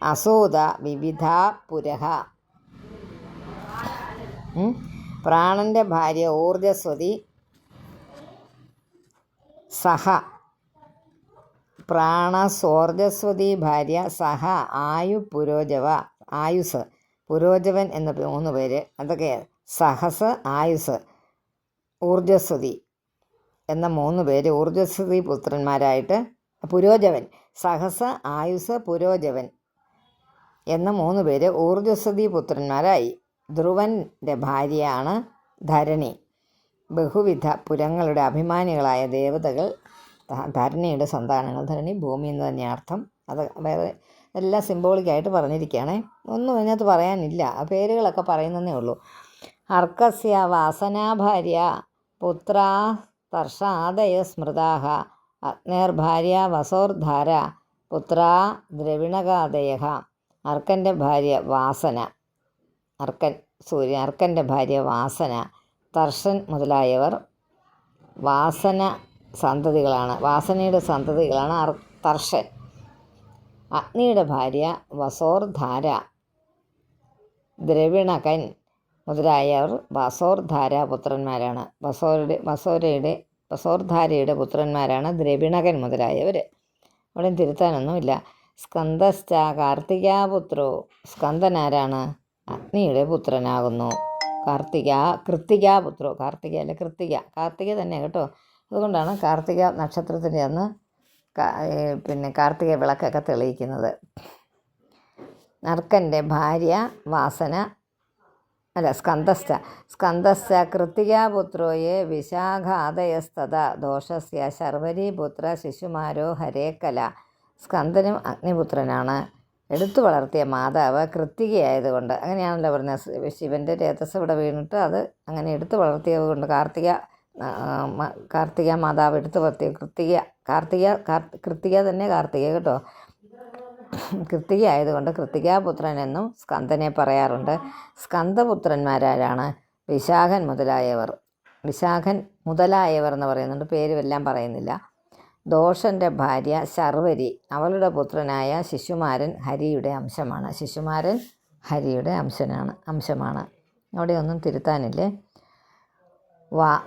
അസൂത വിവിധ പുരഹ. പ്രാണൻ്റെ ഭാര്യ ഊർജസ്വതി, സഹ പ്രാണസോർജസ്വതി ഭാര്യ സഹ ആയു പുരോജവ, ആയുസ് പുരോജവൻ എന്ന 3 പേര്. അതൊക്കെ സഹസ്, ആയുസ്, ഊർജസ്വതി എന്ന 3 പേര് ഊർജസ്വതി പുത്രന്മാരായിട്ട്, പുരോജവൻ, സഹസ്, ആയുസ്, പുരോജവൻ എന്ന 3 പേര് ഊർജസ്വതി പുത്രന്മാരായി. ധ്രുവൻ്റെ ഭാര്യയാണ് ധരണി. ബഹുവിധ പുരങ്ങളുടെ അഭിമാനികളായ ദേവതകൾ ധരണിയുടെ സന്താനങ്ങൾ. ധരണി ഭൂമി എന്ന് തന്നെ അർത്ഥം. അത് വേറെ എല്ലാം സിംബോളിക്കായിട്ട് പറഞ്ഞിരിക്കുകയാണ്. ഒന്നും അതിനകത്ത് പറയാനില്ല, ആ പേരുകളൊക്കെ പറയുന്നതേ ഉള്ളൂ. അർക്കസ്യ വാസനാഭാര്യ പുത്രാ തർഷാദയ സ്മൃതാഹ അഗ്നേർഭാര്യ വസോർധാര പുത്രാ ദ്രവിണകാദയ. അർക്കൻ്റെ ഭാര്യ വാസന, അർക്കൻ്റെ ഭാര്യ വാസന, തർഷൻ മുതലായവർ വാസനയുടെ സന്തതികളാണ് തർഷൻ. അഗ്നിയുടെ ഭാര്യ വസോർധാര, ദ്രവിണകൻ മുതലായവർ വസോർധാര പുത്രന്മാരാണ്. വസോർധാരയുടെ പുത്രന്മാരാണ് ദ്രവിണകൻ മുതലായവർ. അവിടെ തിരുത്താനൊന്നുമില്ല. സ്കന്ദശ്ച കാർത്തികാപുത്രോ, സ്കന്ദനാരാണ്? അഗ്നിയുടെ പുത്രനാകുന്നു. കൃത്തികാപുത്രോ, കാർത്തിക തന്നെ കേട്ടോ. അതുകൊണ്ടാണ് കാർത്തിക നക്ഷത്രത്തിൻ്റെ അന്ന് കാർത്തിക വിളക്കൊക്കെ തെളിയിക്കുന്നത്. അർക്കൻ്റെ ഭാര്യ സ്കന്ദശ്ച കൃത്തികാപുത്രോയെ വിശാഖാദയസ്തത ദോഷസ്യ ശർവരീപുത്ര ശിശുമാരോ ഹരേക്കല. സ്കന്ദനും അഗ്നിപുത്രനാണ്. എടുത്തു വളർത്തിയ മാതാവ് കൃത്തികയായതുകൊണ്ട്, അങ്ങനെയാണല്ലോ പറഞ്ഞത്, ശിവൻ്റെ രേതസ് ഇവിടെ വീണിട്ട് അത് അങ്ങനെ എടുത്തു വളർത്തിയത് കൊണ്ട് കാർത്തിക മാതാവ് എടുത്തു വളർത്തിയ കൃത്തിക തന്നെ കാർത്തിക കേട്ടോ. കൃത്തിക ആയതുകൊണ്ട് കൃത്തികാപുത്രൻ എന്നും സ്കന്ദനെ പറയാറുണ്ട്. സ്കന്ദപുത്രന്മാരാരാണ്? വിശാഖൻ മുതലായവർ എന്ന് പറയുന്നുണ്ട്, പേരുമെല്ലാം പറയുന്നില്ല. ദോഷൻ്റെ ഭാര്യ ശർവരി, അവളുടെ പുത്രനായ ശിശുമാരൻ ഹരിയുടെ അംശമാണ്. അവിടെ ഒന്നും തിരുത്താനില്ലേ.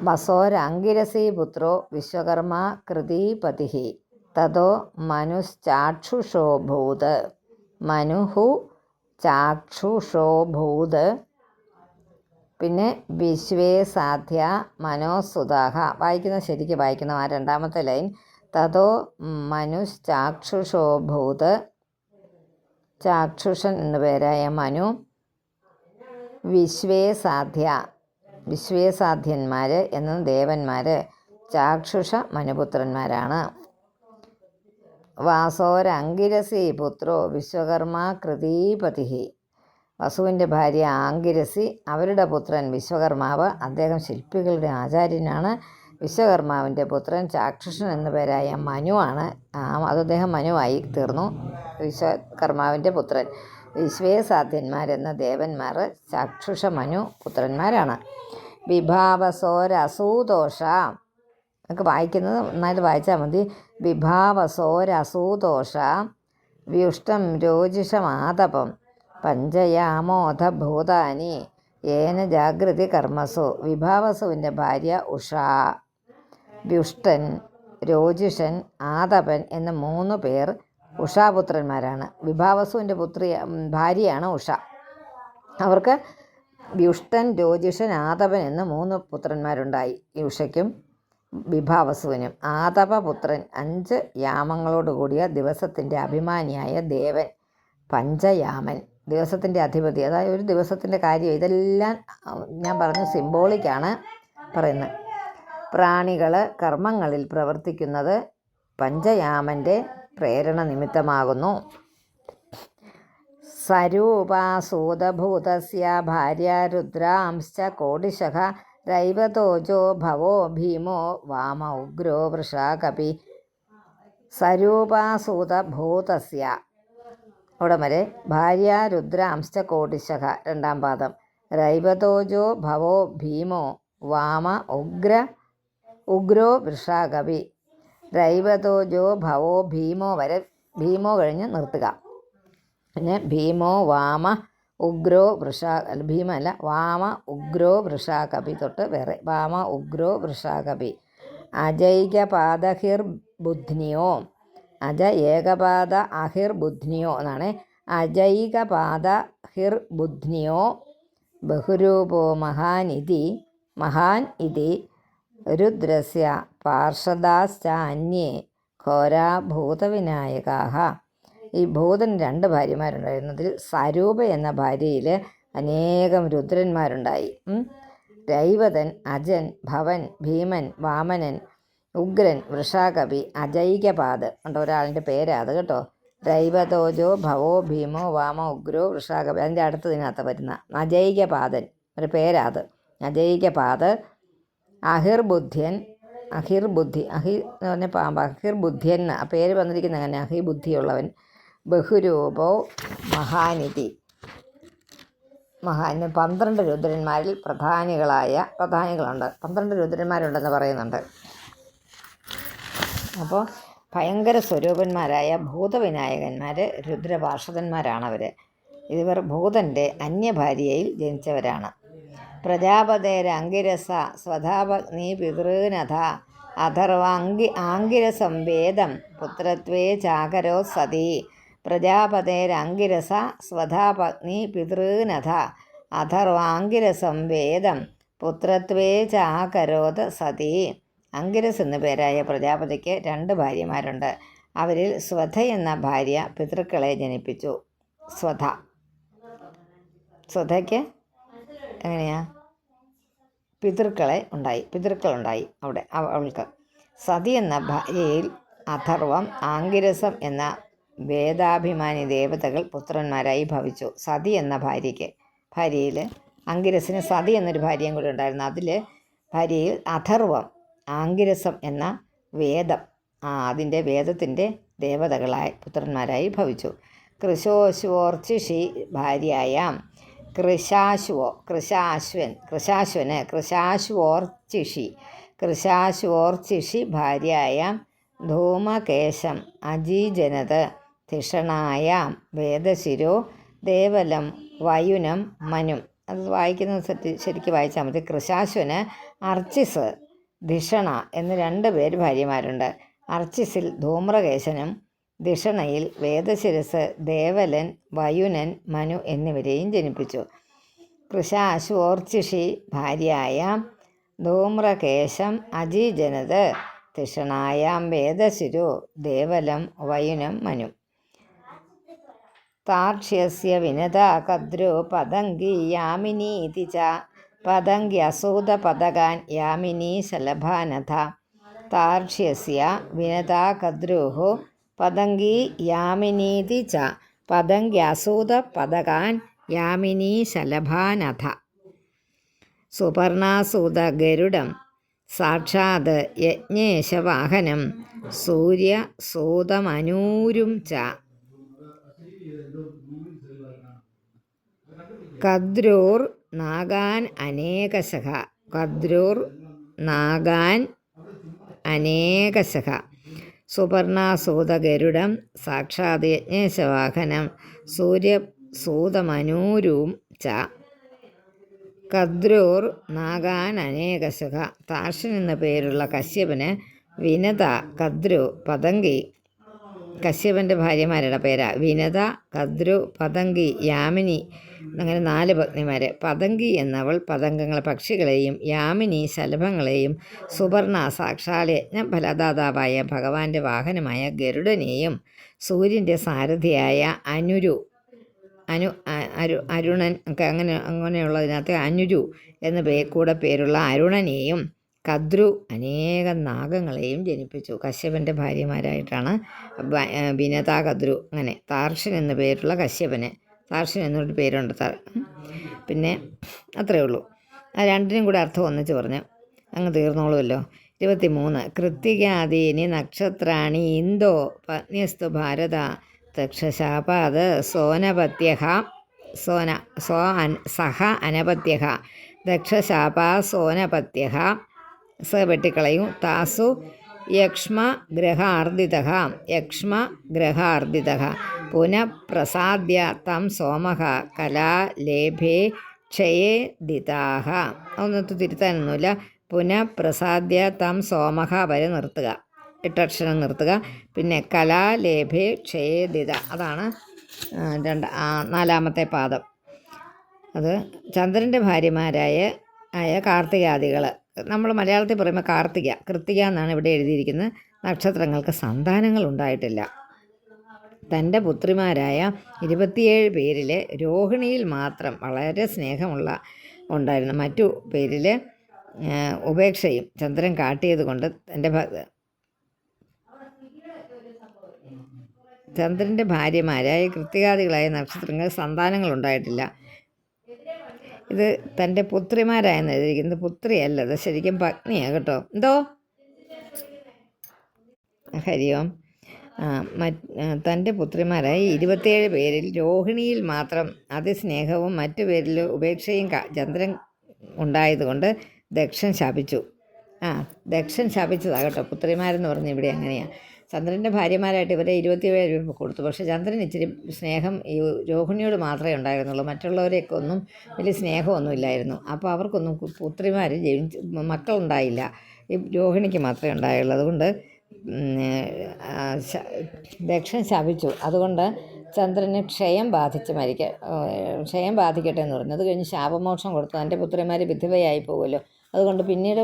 വസോരംഗിരസീ പുത്രോ വിശ്വകർമ്മ കൃതീപതി തതോ മനുഃചാക്ഷുഷോഭൂത്. പിന്നെ വിശ്വേസാധ്യ മനോസുതാഹ. ശരിക്ക് വായിക്കണം ആ രണ്ടാമത്തെ ലൈൻ. തതോ മനുശ്ചാക്ഷുഷോഭൂത്, ചാക്ഷുഷൻ എന്നു പേരായ മനു, വിശ്വേസാധ്യന്മാർ എന്ന ദേവന്മാർ ചാക്ഷുഷ മനുപുത്രന്മാരാണ്. വാസോരംഗിരസി പുത്രോ വിശ്വകർമ്മ കൃതീപതി. വസുവിൻ്റെ ഭാര്യ ആംഗിരസി, അവരുടെ പുത്രൻ വിശ്വകർമാവ്, അദ്ദേഹം ശില്പികളുടെ ആചാര്യനാണ്. വിശ്വകർമാവിൻ്റെ പുത്രൻ ചാക്ഷുഷൻ എന്നു പേരായ മനുവാണ്. അദ്ദേഹം മനുവായി തീർന്നു, വിശ്വകർമാവിൻ്റെ പുത്രൻ. വിശ്വേസാധ്യന്മാരെന്ന ദേവന്മാർ ചാക്ഷുഷ മനു പുത്രന്മാരാണ്. വിഭാവസോരസൂദോഷ, നമുക്ക് വായിക്കുന്നത് നന്നായിട്ട് വായിച്ചാൽ മതി. വിഭാവസോരസൂദോഷ വ്യുഷ്ടം രോജിഷമാതപം പഞ്ചയാമോധ ഭൂതാനി ഏന ജാഗൃതി കർമ്മസു. വിഭാവസുവിൻ്റെ ഭാര്യ ഉഷ, വ്യുഷ്ടൻ, രോജിഷൻ, ആതപൻ എന്ന 3 പേർ ഉഷാപുത്രന്മാരാണ്. വിഭാവസുവിൻ്റെ ഭാര്യയാണ് ഉഷ. അവർക്ക് വ്യുഷ്ടൻ, രോജിഷൻ, ആതപൻ എന്ന 3 പുത്രന്മാരുണ്ടായി. ഈ ഉഷയ്ക്കും വിഭാവസുവിനും. ആതപപുത്രൻ 5 യാമങ്ങളോടുകൂടിയ ദിവസത്തിൻ്റെ അഭിമാനിയായ ദേവൻ, പഞ്ചയാമൻ, ദിവസത്തിൻ്റെ അധിപതി. അതായത് ഒരു ദിവസത്തിൻ്റെ കാര്യം. ഇതെല്ലാം ഞാൻ പറഞ്ഞു സിംബോളിക്കാണ് പറയുന്നത്. പ്രാണികൾ കർമ്മങ്ങളിൽ പ്രവർത്തിക്കുന്നത് പഞ്ചയാമൻ്റെ പ്രേരണ നിമിത്തമാകുന്നു. സരൂപാസൂതഭൂതസ്യ ഭാര്യ രുദ്രാംശ്ച കോടിശഃ രൈവതോജോ ഭവോ ഭീമോ വാമ ഉഗ്രോ വൃഷാകപി. സരൂപാസൂതഭൂതസ്യ, അവിടം വരെ. ഭാര്യ രുദ്ര അംശകോടിശഃ രണ്ടാം പാദം. രൈവതോജോ ഭവോ ഭീമോ വാമ ഉഗ്രോ വൃഷാകവി. രൈവതോജോ ഭവോ ഭീമോ വരെ, ഭീമോ കഴിഞ്ഞ് നിർത്തുക. പിന്നെ ഭീമോ വാമ ഉഗ്രോ ഭീമല്ല, വാമ ഉഗ്രോ വൃഷാകപി തൊട്ട് വേറെ. വാമ ഉഗ്രോ വൃഷാകപി. അജൈകപാദഹിർ ബുദ്ധ്നിയോ, അജ ഏകപാദ അഹിർ ബുദ്ധ്നിയോ എന്നാണ്. അജൈകപാദ ഹിർ ബുദ്ധ്നിയോ ബഹുരൂപോ മഹാൻ ഇതി രുദ്രസ്യ പാർഷദാശ്ച അന്യേ ഘോരാ ഭൂതവിനായകാഃ. ഈ ഭൂതന് 2 ഭാര്യമാരുണ്ടായിരുന്നു. അതിൽ സരൂപ എന്ന ഭാര്യയിൽ അനേകം രുദ്രന്മാരുണ്ടായി. രൈവതൻ, അജൻ, ഭവൻ, ഭീമൻ, വാമനൻ, ഉഗ്രൻ, വൃഷാകപി, അജൈകപാദ് ഉണ്ട്. ഒരാളിൻ്റെ പേരാ അത് കേട്ടോ. രൈവതോജോ ഭവോ ഭീമോ വാമ ഉഗ്രോ വൃഷാകപി. അതിൻ്റെ അടുത്തതിനകത്ത് വരുന്ന അജൈകപാദൻ ഒരു പേരാ അത്. അജൈകപാദ്. അഹിർബുദ്ധ്യൻ, അഹിർബുദ്ധി, എന്ന് പറഞ്ഞ പാമ്പ്. അഹിർബുദ്ധ്യൻ ആ പേര് വന്നിരിക്കുന്ന അങ്ങനെ, അഹിബുദ്ധിയുള്ളവൻ. ബഹുരൂപോ മഹാനിധി. 12 രുദ്രന്മാരിൽ പ്രധാനികളുണ്ട്. 12 രുദ്രന്മാരുണ്ടെന്ന് പറയുന്നുണ്ട്. അപ്പോൾ ഭയങ്കര സ്വരൂപന്മാരായ ഭൂതവിനായകന്മാർ രുദ്രപാർഷദന്മാരാണവർ. ഇവർ ഭൂതൻ്റെ അന്യഭാര്യയിൽ ജനിച്ചവരാണ്. പ്രജാപതേരങ്കിരസ സ്വധാപഗ്നി പിതൃനഥ അഥർവ ആംഗിരസം വേദം പുത്രത്വേ ചാകരോ സതി. പ്രജാപതേരങ്കിരസ സ്വധാപഗ്നി പിതൃനഥ അഥർവാംഗിരസം വേദം പുത്രത്വേ ചാകരോത് സതി. അങ്കിരസ് എന്നു പേരായ പ്രജാപതിക്ക് 2 ഭാര്യമാരുണ്ട്. അവരിൽ സ്വധ എന്ന ഭാര്യ പിതൃക്കളെ ജനിപ്പിച്ചു. സ്വധയ്ക്ക് എങ്ങനെയാ പിതൃക്കളുണ്ടായി അവിടെ അവൾക്ക്. സതി എന്ന ഭാര്യയിൽ അഥർവം, ആംഗിരസം എന്ന വേദാഭിമാനി ദേവതകൾ പുത്രന്മാരായി ഭവിച്ചു. സതി എന്ന ഭാര്യയിൽ അങ്കിരസിന് സതി എന്നൊരു ഭാര്യയും കൂടി ഉണ്ടായിരുന്നു. അതിൽ ഭാര്യയിൽ അഥർവം, ആംഗിരസം എന്ന അതിൻ്റെ വേദത്തിൻ്റെ ദേവതകളായി പുത്രന്മാരായി ഭവിച്ചു. കൃശോശ്വോർച്ചിഷി ഭാര്യായാം കൃശാശ്വോർച്ചിഷി ഭാര്യായാം ധൂമകേശം അജീജനത് ധിഷണായാം വേദശിരോ ദേവലം വയുനം മനും. അത് വായിക്കുന്നത് ശരിക്കും വായിച്ചാൽ മതി. കൃശാശ്വന് അർച്ചിസ്, ധിഷണ എന്ന് 2 പേര് ഭാര്യമാരുണ്ട്. അർച്ചിസിൽ ധൂമ്രകേശനും ധിഷണയിൽ വേദശിരസ്, ദേവലൻ, വയുനൻ, മനു എന്നിവരെയും ജനിപ്പിച്ചു. കൃശാശ്വോർച്ചിഷി ഭാര്യായാം ധൂമ്രകേശം അജീജനത് ധിഷണായാം വേദശിരോ ദേവലം വയുനം മനും. താർക്ഷ്യസ്യ വിനതാ കദ്രോ പതംഗി യാമിനീതി ച പതംഗ്യസൂത പതകാൻ യാമിനീ ശലഭാനഥ. താർക്ഷ്യസ്യ വിനതാ കദ്രോഃ പതംഗി യാമിനീതി ച പതംഗ്യസൂത പതകാൻ യാമിനീ ശലഭാനഥ. സുപർണാസൂത ഗരുഡം സാക്ഷാത് യജ്ഞേശവാഹനം സൂര്യസൂതമനൂരും ച. കദ്രോർ നാഗാൻ അനേകശഃ. സുപർണാസൂത ഗരുഡം സാക്ഷാത് യജ്ഞേശവാഹനം സൂര്യസൂതമനൂരും ച. കദ്രോർ നാഗാൻ അനേകശഃ. താർഷൻ എന്ന പേരുള്ള കശ്യപന് വിനത, കദ്രു, പതംഗി കശ്യപൻ്റെ ഭാര്യമാരുടെ പേരാ. വിനത, കദ്രു, പതംഗി, യാമിനി അങ്ങനെ 4 പത്നിമാർ. പതംഗി എന്നവൾ പതംഗങ്ങൾ പക്ഷികളെയും യാമിനി ശലഭങ്ങളെയും സുപർണ സാക്ഷാൽ യജ്ഞഫലദാതാവായ ഭഗവാന്റെ വാഹനമായ ഗരുഡനെയും സൂര്യൻ്റെ സാരഥിയായ അരുണൻ ഒക്കെ അങ്ങനെയുള്ളതിനകത്ത് അനുരു എന്ന കൂടെ പേരുള്ള അരുണനെയും കദ്രു അനേകം നാഗങ്ങളെയും ജനിപ്പിച്ചു. കശ്യപൻ്റെ ഭാര്യമാരായിട്ടാണ് വിനത, കദ്രു. അങ്ങനെ താർഷൻ എന്ന പേരുള്ള കശ്യപന് താർഷൻ എന്നൊരു പേരുണ്ട്. പിന്നെ അത്രയേ ഉള്ളൂ. ആ 2നും കൂടെ അർത്ഥം ഒന്നിച്ച് പറഞ്ഞു അങ്ങ് തീർന്നോളുമല്ലോ. 23 കൃത്തികാദീനി നക്ഷത്രാണി ഇന്തോ പത്നിസ്തു ഭാരത ദക്ഷശാപാത് സോനപത്യഃ സഹ അനപത്യഃ ദക്ഷശാപാ സോനപത്യഃ സ വെട്ടിക്കളയും താസു യക്ഷ്മഗ്രഹാർദിതഃ പുനഃപ്രസാദ്യ തം സോമഃ കലാലേഭേ ക്ഷയേ ദിതാഹ. ഒന്നത്ത് തിരുത്താനൊന്നുമില്ല. പുനഃപ്രസാദ്യ തം സോമഃ വരെ നിർത്തുക, 8 അക്ഷരം നിർത്തുക. പിന്നെ കലാലേഭേ ക്ഷയേ ദിത, അതാണ് 4ാമത്തെ പാദം. അത് ചന്ദ്രൻ്റെ ഭാര്യമാരായ കാർത്തികാദികൾ, നമ്മൾ മലയാളത്തിൽ പറയുമ്പോൾ കൃത്തിക എന്നാണ് ഇവിടെ എഴുതിയിരിക്കുന്നത്. നക്ഷത്രങ്ങൾക്ക് സന്താനങ്ങൾ ഉണ്ടായിട്ടില്ല. തൻ്റെ പുത്രിമാരായ 27 പേരിൽ രോഹിണിയിൽ മാത്രം വളരെ സ്നേഹമുള്ള ഉണ്ടായിരുന്നു. മറ്റു പേരിൽ ഉപേക്ഷയും ചന്ദ്രൻ കാട്ടിയത് കൊണ്ട് ചന്ദ്രൻ്റെ ഭാര്യമാരായ കൃത്തികാദികളായ നക്ഷത്രങ്ങൾ സന്താനങ്ങൾ ഉണ്ടായിട്ടില്ല. ഇത് തൻ്റെ പുത്രിമാരായെന്ന് എഴുതിയിരിക്കുന്നത്. പുത്രിയല്ല, അത് ശരിക്കും പത്നിയാണ് കേട്ടോ. എന്തോ ഹരിയോം. തൻ്റെ പുത്രിമാരായ 27 പേരിൽ രോഹിണിയിൽ മാത്രം അതിസ്നേഹവും മറ്റു പേരിൽ ഉപേക്ഷയും ചന്ദ്രൻ ഉണ്ടായതുകൊണ്ട് ദക്ഷൻ ശപിച്ചു. ദക്ഷൻ ശപിച്ചതാണ് കേട്ടോ. പുത്രിമാരെന്ന് പറഞ്ഞ് ഇവിടെ അങ്ങനെയാണ്. ചന്ദ്രൻ്റെ ഭാര്യമാരായിട്ട് ഇവരെ 27 പേർ കൊടുത്തു. പക്ഷേ ചന്ദ്രൻ ഇച്ചിരി സ്നേഹം ഈ രോഹിണിയോട് മാത്രമേ ഉണ്ടായിരുന്നുള്ളൂ. മറ്റുള്ളവരെയൊക്കെ ഒന്നും വലിയ സ്നേഹമൊന്നും ഇല്ലായിരുന്നു. അപ്പോൾ അവർക്കൊന്നും പുത്രിമാർ മക്കളുണ്ടായില്ല. ഈ രോഹിണിക്ക് മാത്രമേ ഉണ്ടായുള്ളൂ. അതുകൊണ്ട് ദക്ഷൻ ശപിച്ചു. അതുകൊണ്ട് ചന്ദ്രന് ക്ഷയം ബാധിക്കട്ടെ എന്ന് പറഞ്ഞു. അത് കഴിഞ്ഞ് ശാപമോക്ഷം കൊടുത്തു. തൻ്റെ പുത്രിമാർ വിധവയായി പോകുമല്ലോ. അതുകൊണ്ട് പിന്നീട്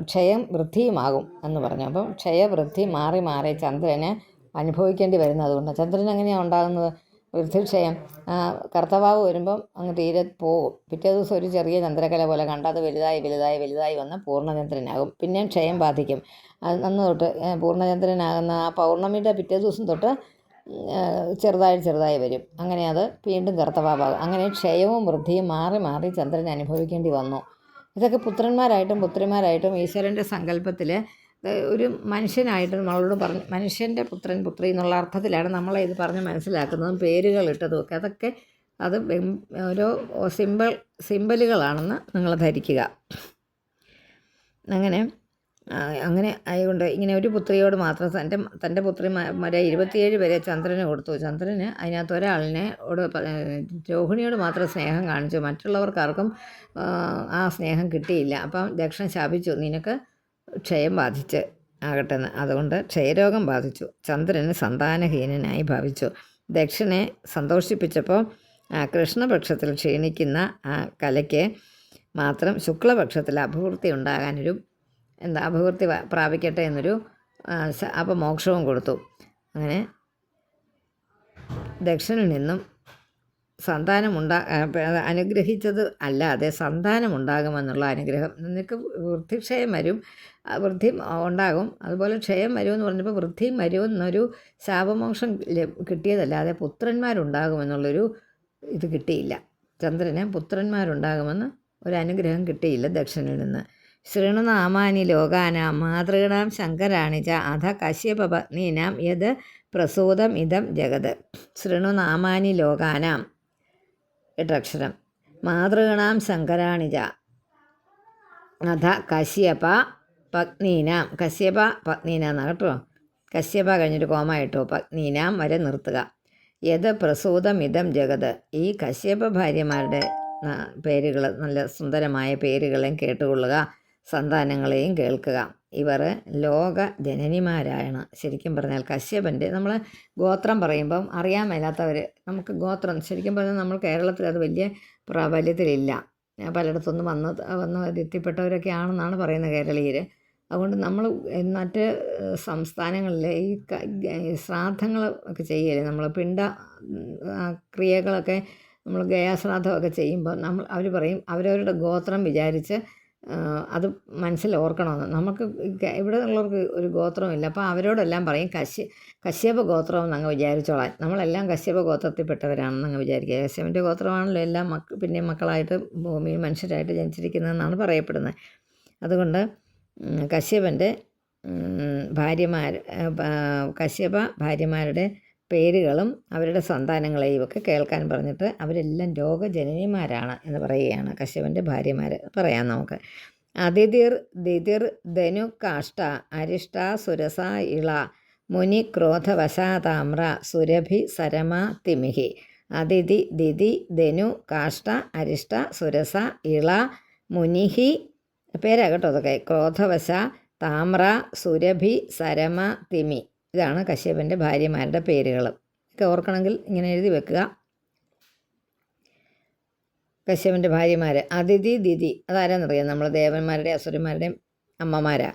ക്ഷയം വൃദ്ധിയുമാകും എന്ന് പറഞ്ഞു. അപ്പം ക്ഷയവൃദ്ധി മാറി മാറി ചന്ദ്രന് അനുഭവിക്കേണ്ടി വരുന്നത്. അതുകൊണ്ട് ചന്ദ്രൻ എങ്ങനെയാണ് ഉണ്ടാകുന്നത്? വൃദ്ധിക്ഷയം. കർത്തവാവ് വരുമ്പം അങ്ങ് തീരെ പോകും. പിറ്റേ ദിവസം ഒരു ചെറിയ ചന്ദ്രക്കല പോലെ കണ്ട് അത് വലുതായി വന്ന് പൂർണ്ണചന്ദ്രനാകും. പിന്നെയും ക്ഷയം ബാധിക്കും. അന്ന് തൊട്ട് പൂർണ്ണചന്ദ്രനാകുന്ന ആ പൗർണമിയുടെ പിറ്റേ ദിവസം തൊട്ട് ചെറുതായി വരും. അങ്ങനെ അത് വീണ്ടും കർത്തവാകും. അങ്ങനെ ക്ഷയവും വൃദ്ധിയും മാറി മാറി ചന്ദ്രൻ അനുഭവിക്കേണ്ടി വന്നു. ഇതൊക്കെ പുത്രന്മാരായിട്ടും പുത്രിമാരായിട്ടും ഈശ്വരൻ്റെ സങ്കല്പത്തിൽ ഒരു മനുഷ്യനായിട്ട് നമ്മളോട് മനുഷ്യൻ്റെ പുത്രി എന്നുള്ള അർത്ഥത്തിലാണ് നമ്മളെ ഇത് പറഞ്ഞ് മനസ്സിലാക്കുന്നതും പേരുകളിട്ടതും ഒക്കെ. അതൊക്കെ അത് ഓരോ സിമ്പലുകളാണെന്ന് നിങ്ങൾ ധരിക്കുക. അങ്ങനെ ആയതുകൊണ്ട് ഇങ്ങനെ ഒരു പുത്രിയോട് മാത്രം തൻ്റെ പുത്രിമാരെ 27 പേരെ ചന്ദ്രന് കൊടുത്തു. ചന്ദ്രന് അതിനകത്ത് രോഹിണിയോട് മാത്രം സ്നേഹം കാണിച്ചു. മറ്റുള്ളവർക്കാർക്കും ആ സ്നേഹം കിട്ടിയില്ല. അപ്പം ദക്ഷൻ ശപിച്ചു, നിനക്ക് ക്ഷയം ബാധിച്ച് ആകട്ടെന്ന്. അതുകൊണ്ട് ക്ഷയരോഗം ബാധിച്ചു. ചന്ദ്രന് സന്താനഹീനനായി ഭവിച്ചു. ദക്ഷനെ സന്തോഷിപ്പിച്ചപ്പോൾ കൃഷ്ണപക്ഷത്തിൽ ക്ഷീണിക്കുന്ന ആ കലയ്ക്ക് മാത്രം ശുക്ലപക്ഷത്തിൽ അഭിവൃദ്ധി ഉണ്ടാകാനൊരു അഭിവൃദ്ധി പ്രാപിക്കട്ടെ എന്നൊരു മോക്ഷവും കൊടുത്തു. അങ്ങനെ ദക്ഷനിൽ നിന്നും അനുഗ്രഹിച്ചത് അല്ലാതെ സന്താനമുണ്ടാകുമെന്നുള്ള അനുഗ്രഹം. നിനക്ക് വൃദ്ധിക്ഷയം വരും, വൃദ്ധി ഉണ്ടാകും, അതുപോലെ ക്ഷയം വരുമെന്ന് പറഞ്ഞപ്പോൾ വൃദ്ധിയും വരുമെന്നൊരു ശാപമോക്ഷം കിട്ടിയതല്ലാതെ പുത്രന്മാരുണ്ടാകുമെന്നുള്ളൊരു ഇത് കിട്ടിയില്ല. ചന്ദ്രന് പുത്രന്മാരുണ്ടാകുമെന്ന് ഒരു അനുഗ്രഹം കിട്ടിയില്ല ദക്ഷനിൽ നിന്ന്. ശൃണുനാമാനി ലോകാനാം മാതൃഗണാം ശങ്കരാണിച്ച അധ കശ്യപപത്നീനാം യത് പ്രസൂതം ഇതം ജഗത്. ശൃണുനാമാനി ലോകാനാം 8 അക്ഷരം. മാതൃഗണാം ശങ്കരാണിച്ച അധ കശ്യപ പത്നീനാം എന്നാണ് കേട്ടോ. കശ്യപ കഴിഞ്ഞിട്ട് കോമ ഇട്ടോ, പത്നീനാം വരെ നിർത്തുക. യത് പ്രസൂതം ഇതം ജഗത്. ഈ കശ്യപ ഭാര്യമാരുടെ പേരുകൾ, നല്ല സുന്ദരമായ പേരുകളെയും കേട്ടുകൊള്ളുക, സന്താനങ്ങളെയും കേൾക്കുക. ഇവർ ലോക ജനനിമാരാണ്. ശരിക്കും പറഞ്ഞാൽ കശ്യപൻ്റെ, നമ്മൾ ഗോത്രം പറയുമ്പം അറിയാൻ മേലാത്തവർ, നമുക്ക് ഗോത്രം ശരിക്കും പറഞ്ഞാൽ നമ്മൾ കേരളത്തിൽ അത് വലിയ പ്രാബല്യത്തിലില്ല. പലയിടത്തുനിന്ന് വന്ന് എത്തിപ്പെട്ടവരൊക്കെ ആണെന്നാണ് പറയുന്നത് കേരളീയർ. അതുകൊണ്ട് നമ്മൾ മറ്റ് സംസ്ഥാനങ്ങളിൽ ഈ ശ്രാദ്ധങ്ങൾ ഒക്കെ ചെയ്യല്ലേ, നമ്മൾ ക്രിയകളൊക്കെ നമ്മൾ ഗയാശ്രാദ്ധമൊക്കെ ചെയ്യുമ്പോൾ അവർ പറയും അവരവരുടെ ഗോത്രം വിചാരിച്ച് അത് മനസ്സിൽ ഓർക്കണമെന്ന്. നമുക്ക് ഇവിടെ ഉള്ളവർക്ക് ഒരു ഗോത്രമില്ല. അപ്പോൾ അവരോടെല്ലാം പറയും കശ്യപ ഗോത്രം എന്നങ്ങ് വിചാരിച്ചോളാൻ. നമ്മളെല്ലാം കശ്യപ ഗോത്രത്തിൽപ്പെട്ടവരാണെന്ന് അങ്ങ് വിചാരിക്കുക. കശ്യപൻ്റെ ഗോത്രമാണല്ലോ എല്ലാം പിന്നെ മക്കളായിട്ട് ഭൂമിയിൽ മനുഷ്യരായിട്ട് ജനിച്ചിരിക്കുന്നതെന്നാണ് പറയപ്പെടുന്നത്. അതുകൊണ്ട് കശ്യപൻ്റെ ഭാര്യമാർ കശ്യപ ഭാര്യമാരുടെ പേരുകളും അവരുടെ സന്താനങ്ങളെയും ഒക്കെ കേൾക്കാൻ പറഞ്ഞിട്ട് അവരെല്ലാം ലോകജനനിമാരാണ് എന്ന് പറയുകയാണ് കശ്യപൻ്റെ ഭാര്യമാർ. പറയാം നമുക്ക്. അതിഥിർ ദിതിർ ധനു കാഷ്ട അരിഷ്ട സുരസ ഇള മുനി ക്രോധവശാതാമ്ര സുരഭി സരമ തിമിഹി. അതിഥി ദിതി ധനു കാഷ്ട അരിഷ്ട സുരസ ഇള മുനിഹി പേരാ കേട്ടോ അതൊക്കെ. ക്രോധവശ താമ്ര സുരഭി സരമ തിമി. ഇതാണ് കശ്യപൻ്റെ ഭാര്യമാരുടെ പേരുകൾ. ഒക്കെ ഓർക്കണമെങ്കിൽ ഇങ്ങനെ എഴുതി വെക്കുക. കശ്യപൻ്റെ ഭാര്യമാർ അതിഥി ദിതി അതാരാന്നറിയാം? നമ്മൾ ദേവന്മാരുടെയും അസുരന്മാരുടെയും അമ്മമാരാ.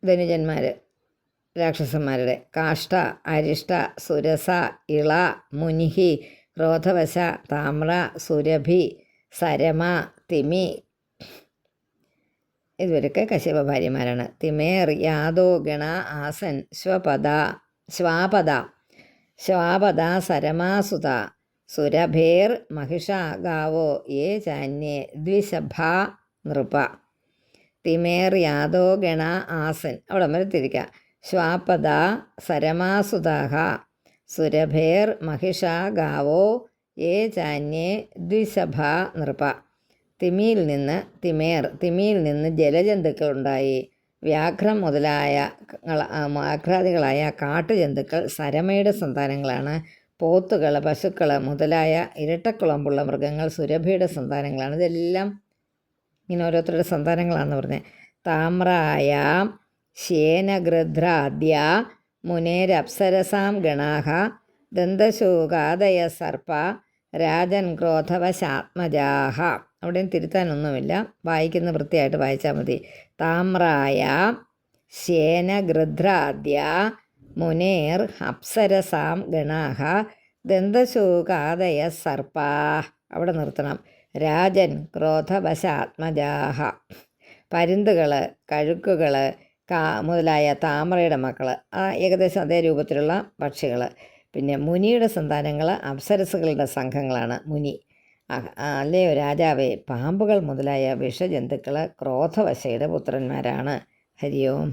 ധനുജന്മാർ രാക്ഷസന്മാരുടെ. കാഷ്ട അരിഷ്ട സുരസ ഇള മുനിഹി ക്രോധവശ താമ്ര സുരഭി സരമ തിമി. ഇതുവരെയൊക്കെ കശ്യപ ഭാര്യമാരാണ്. തിമേർ യാദോ ഗണ ആസൻ ശ്വാപദ സരമാസുത സുരഭേർ മഹിഷ ഗാവോ യേ ചാന്യേ ദ്വിശഭാ നൃപ. തിമേർ യാദോ ഗണ ആസൻ അവിടെ വരെ തിരിക്കുക. ശ്വാപദ സരമാസുതാഹ സുരഭേർ മഹിഷ ഗാവോ യേ ചാന്യേ ദ്വിശഭാ നൃപ. തിമിയിൽ നിന്ന് ജലജന്തുക്കളുണ്ടായി. വ്യാഘ്രം മുതലായ വ്യാഘ്രാദികളായ കാട്ടുജന്തുക്കൾ സരമയുടെ സന്താനങ്ങളാണ്. പോത്തുകൾ പശുക്കൾ മുതലായ ഇരട്ടക്കുളമ്പുള്ള മൃഗങ്ങൾ സുരഭിയുടെ സന്താനങ്ങളാണ്. ഇതെല്ലാം ഇങ്ങനെ ഓരോരുത്തരുടെ സന്താനങ്ങളാണെന്ന് പറഞ്ഞത്. താമ്രായാം ശേനഗൃധ്രാദ്യ മുനേരപ്സരസാം ഗണാഹ ദന്തശൂകാദയ സർപ്പ രാജൻ ക്രോധവശാത്മജാഹ. അവിടെയും തിരുത്താനൊന്നുമില്ല, വായിക്കുന്ന വൃത്തിയായിട്ട് വായിച്ചാൽ മതി. താമ്രായ ശേനഗൃധ്രാദ്യ മുനേർ അപ്സരസാം ഗണാഹ ദന്തശൂകാദയ സർപ്പാ. അവിടെ നിർത്തണം. രാജൻ ക്രോധവശാത്മജാഹ. പരുന്തുകൾ കഴുക്കുകൾ മുതലായ താമരയുടെ മക്കൾ, ഏകദേശം അതേ രൂപത്തിലുള്ള പക്ഷികൾ. പിന്നെ മുനിയുടെ സന്താനങ്ങൾ അപ്സരസുകളുടെ സംഘങ്ങളാണ് മുനി. അല്ലയോ രാജാവേ, പാമ്പുകൾ മുതലായ വിഷജന്തുക്കൾ ക്രോധവശയുടെ പുത്രന്മാരാണ്. ഹരി ഓം.